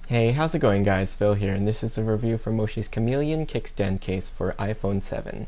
Hey, how's it going guys? Phil here, and this is a review for Moshi's Kameleon Kickstand case for iPhone 7.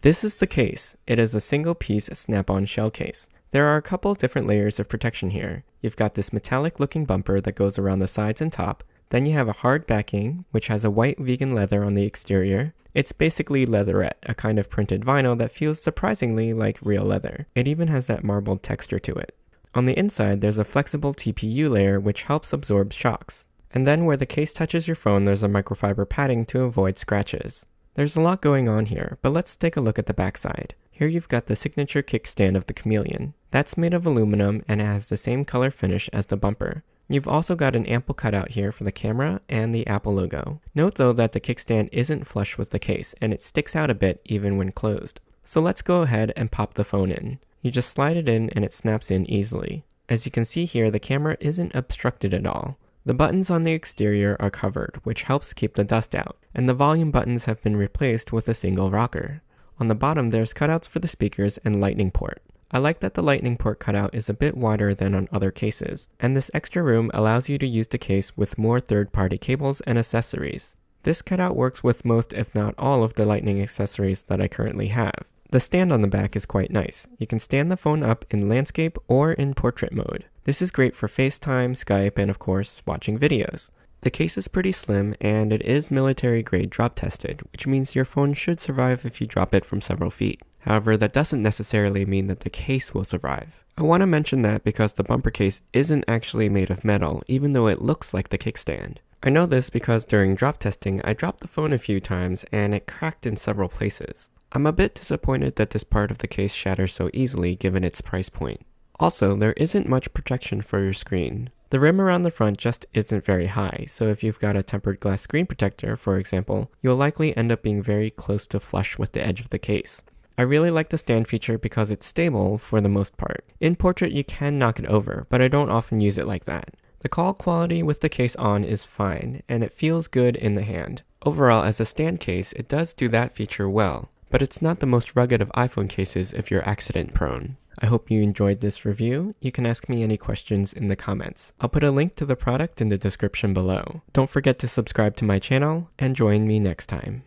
This is the case. It is a single-piece snap-on shell case. There are a couple different layers of protection here. You've got this metallic-looking bumper that goes around the sides and top. Then you have a hard backing, which has a white vegan leather on the exterior. It's basically leatherette, a kind of printed vinyl that feels surprisingly like real leather. It even has that marbled texture to it. On the inside, there's a flexible TPU layer which helps absorb shocks. And then where the case touches your phone, there's a microfiber padding to avoid scratches. There's a lot going on here, but let's take a look at the backside. Here you've got the signature kickstand of the Kameleon. That's made of aluminum and it has the same color finish as the bumper. You've also got an ample cutout here for the camera and the Apple logo. Note though that the kickstand isn't flush with the case and it sticks out a bit even when closed. So let's go ahead and pop the phone in. You just slide it in and it snaps in easily. As you can see here, the camera isn't obstructed at all. The buttons on the exterior are covered, which helps keep the dust out, and the volume buttons have been replaced with a single rocker. On the bottom there's cutouts for the speakers and lightning port. I like that the lightning port cutout is a bit wider than on other cases, and this extra room allows you to use the case with more third-party cables and accessories. This cutout works with most if not all of the lightning accessories that I currently have. The stand on the back is quite nice. You can stand the phone up in landscape or in portrait mode. This is great for FaceTime, Skype, and of course, watching videos. The case is pretty slim and it is military grade drop tested, which means your phone should survive if you drop it from several feet. However, that doesn't necessarily mean that the case will survive. I want to mention that because the bumper case isn't actually made of metal, even though it looks like the kickstand. I know this because during drop testing, I dropped the phone a few times and it cracked in several places. I'm a bit disappointed that this part of the case shatters so easily given its price point. Also, there isn't much protection for your screen. The rim around the front just isn't very high, so if you've got a tempered glass screen protector, for example, you'll likely end up being very close to flush with the edge of the case. I really like the stand feature because it's stable for the most part. In portrait you can knock it over, but I don't often use it like that. The call quality with the case on is fine, and it feels good in the hand. Overall, as a stand case, it does do that feature well. But it's not the most rugged of iPhone cases if you're accident prone. I hope you enjoyed this review. You can ask me any questions in the comments. I'll put a link to the product in the description below. Don't forget to subscribe to my channel and join me next time.